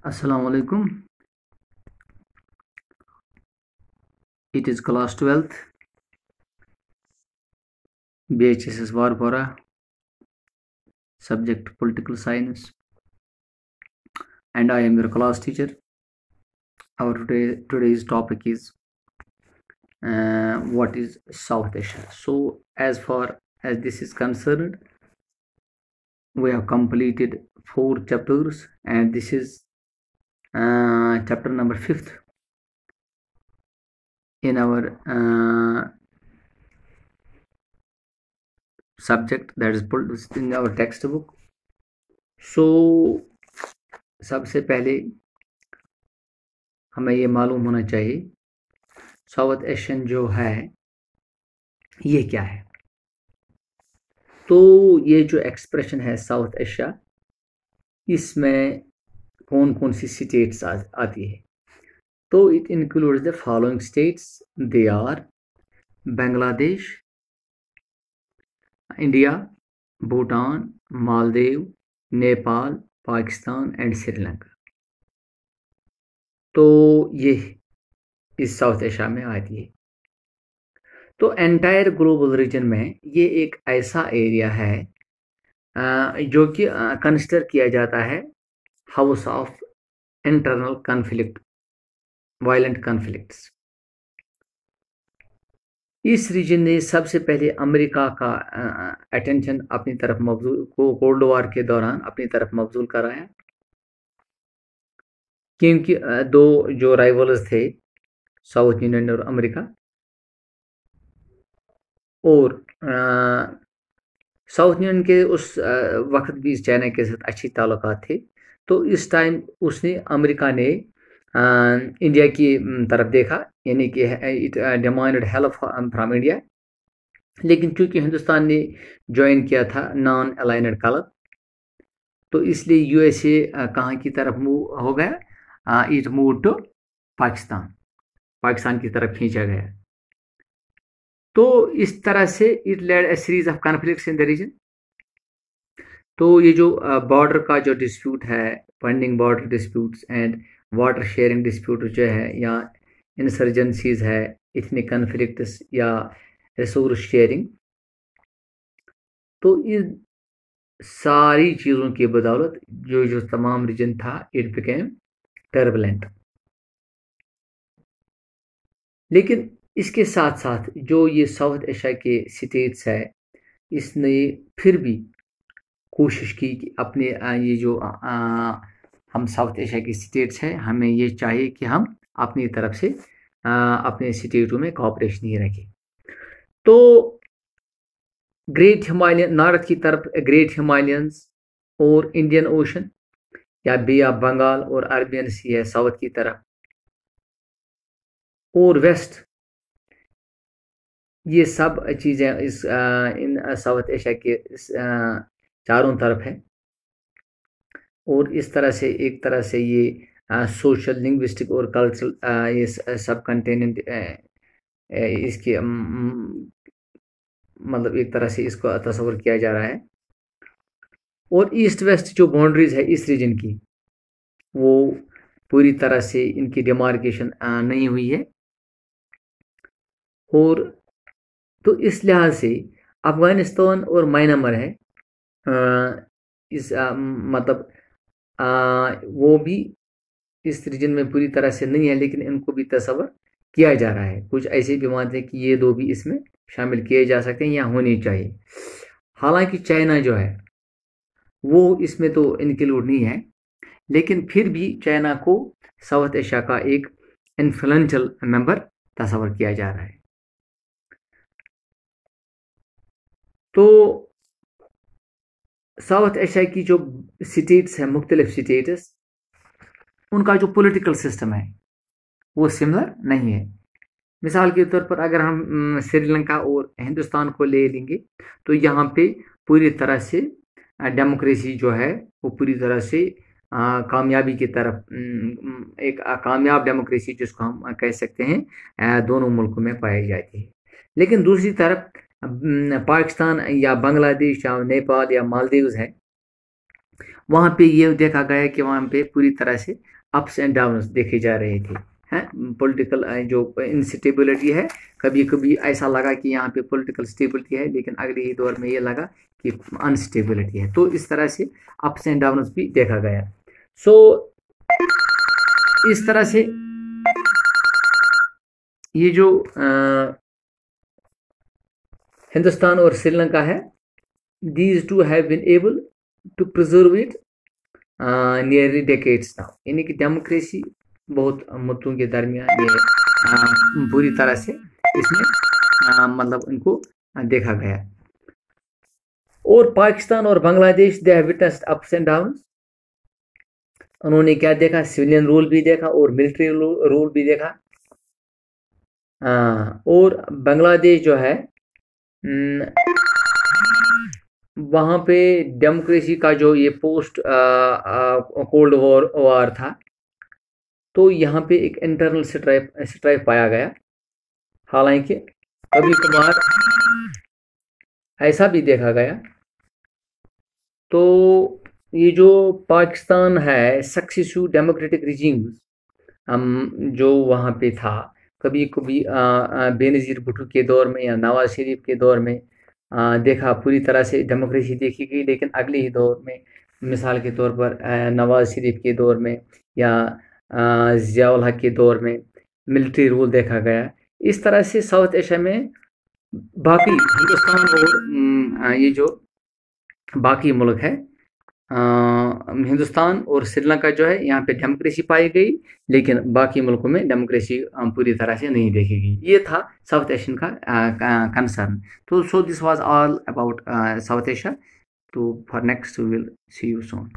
Assalamu alaikum. It is class 12th, BHSS Varpora, subject political science, and I am your class teacher. Our today's topic is what is South Asia. So, as far as this is concerned, we have completed 4 chapters, and this is chapter number 5th in our subject, that is in our textbook. So सबसे पहले हमें ये मालूम होना चाहिए south Asian जो है ये क्या है। तो ये जो एक्सप्रेशन है साउथ एशिया, इसमें कौन कौन सी स्टेट्स आती है। तो it includes the following states, they are Bangladesh, India, Bhutan, Maldives, Nepal, Pakistan and Sri Lanka. तो ये इस साउथ एशिया में आती है। तो एंटायर ग्लोबल रीजन में ये एक ऐसा एरिया है जो कि कंसिडर किया जाता है house of internal conflict, violent conflicts. इस रीजन ने सबसे पहले अमेरिका का अटेंशन अपनी तरफ मबजूल को कोल्ड वार के दौरान अपनी तरफ मबजूल कराया, क्योंकि दो जो राइवल्स थे साउथ यूनियन और अमेरिका, और साउथ यूनियन के उस वक्त भी चाइना के साथ अच्छी ताल्लुकात थे। तो इस टाइम उसने अमेरिका ने इंडिया की तरफ देखा, यानी कि it demanded help from India. लेकिन चूंकि हिंदुस्तान ने ज्वाइन किया था नॉन अलाइनेड क्लब, तो इसलिए यूएसए कहाँ की तरफ मूव हो गया, इट मूव टू पाकिस्तान की तरफ खींचा गया। तो इस तरह से it led a series of conflicts in the region. तो ये जो बॉर्डर का जो डिस्प्यूट है, pending border disputes and water sharing dispute जो है, या इंसर्जेंसीज है, इथनिक कॉन्फ्लिक्ट्स या रिसोर्स शेयरिंग, तो इन सारी चीज़ों की बदौलत जो तमाम रीजन था इट बिकेम टर्बुलेंट। लेकिन इसके साथ साथ जो ये साउथ एशिया के स्टेट्स है, इसने फिर भी कोशिश की कि अपने ये जो हम साउथ एशिया की स्टेट्स हैं, हमें ये चाहिए कि हम अपनी तरफ से अपने स्टेटों में कोऑपरेशन ही रखें। तो ग्रेट हिमालयन नॉर्थ की तरफ ग्रेट हिमालयंस और इंडियन ओशन या बे ऑफ बंगाल और अरबियन सी है साउथ की तरफ, और वेस्ट, ये सब चीज़ें इस इन साउथ एशिया के चारों तरफ है। और इस तरह से एक तरह से ये सोशल, लिंग्विस्टिक और कल्चरल ये सब कंटेनेंट इसके मतलब एक तरह से इसको तस्वर किया जा रहा है। और ईस्ट वेस्ट जो बाउंड्रीज है इस रीजन की, वो पूरी तरह से इनकी डिमार्केशन नहीं हुई है। और तो इस लिहाज से अफगानिस्तान और म्यांमार है, इस मतलब वो भी इस रीजन में पूरी तरह से नहीं है, लेकिन इनको भी तस्वर किया जा रहा है। कुछ ऐसे भी मानते हैं कि ये दो भी इसमें शामिल किए जा सकते हैं या होने चाहिए। हालांकि चाइना जो है वो इसमें तो इंक्लूड नहीं है, लेकिन फिर भी चाइना को साउथ एशिया का एक इन्फ्लुएंशियल मेंबर तस्वर किया जा रहा है। तो साउथ एशिया की जो स्टेट्स हैं, मुख्तलिफ स्टेट्स, उनका जो पॉलिटिकल सिस्टम है वो सिमिलर नहीं है। मिसाल के तौर पर अगर हम श्रीलंका और हिंदुस्तान को ले लेंगे, तो यहाँ पे पूरी तरह से डेमोक्रेसी जो है वो पूरी तरह से कामयाबी की तरफ एक कामयाब डेमोक्रेसी जिसको हम कह सकते हैं दोनों मुल्कों में पाई जाती है। लेकिन दूसरी तरफ पाकिस्तान या बांग्लादेश या नेपाल या मालदीव्स है, वहाँ पे ये देखा गया कि वहाँ पे पूरी तरह से अप्स एंड डाउन्स देखे जा रहे थे हैं। पॉलिटिकल जो इंस्टेबिलिटी है, कभी कभी ऐसा लगा कि यहाँ पे पॉलिटिकल स्टेबिलिटी है, लेकिन अगले ही दौर में ये लगा कि अनस्टेबिलिटी है। तो इस तरह से अप्स एंड डाउन्स भी देखा गया। सो इस तरह से ये जो हिंदुस्तान और श्रीलंका है, these two have been able to preserve it nearly decades now। यानी कि डेमोक्रेसी बहुत मुद्दों के दरमियान ये बुरी तरह से इसमें मतलब इनको देखा गया। और पाकिस्तान और Bangladesh they have witnessed ups and downs. उन्होंने क्या देखा, सिविलियन रूल भी देखा और मिलिट्री रूल भी देखा। और बांग्लादेश जो है वहाँ पे डेमोक्रेसी का जो ये पोस्ट कोल्ड वार था, तो यहाँ पे एक इंटरनल स्ट्राइक पाया गया। हालांकि कभी कभार ऐसा भी देखा गया। तो ये जो पाकिस्तान है, सक्सेसिव डेमोक्रेटिक रिजीम जो वहाँ पे था, कभी कभी बेनज़ीर भुट्टो के दौर में या नवाज शरीफ के दौर में देखा पूरी तरह से डेमोक्रेसी देखी गई, लेकिन अगले ही दौर में मिसाल के तौर पर नवाज शरीफ के दौर में या ज़ियाउल हक के दौर में मिलिट्री रूल देखा गया। इस तरह से साउथ एशिया में बाकी हिंदुस्तान और ये जो बाकी मुल्क है, हिंदुस्तान और श्रीलंका जो है, यहाँ पे डेमोक्रेसी पाई गई, लेकिन बाकी मुल्कों में डेमोक्रेसी पूरी तरह से नहीं देखी गई। ये था साउथ एशियन का कंसर्न। तो so this was all about South Asia. तो for next we will see you soon.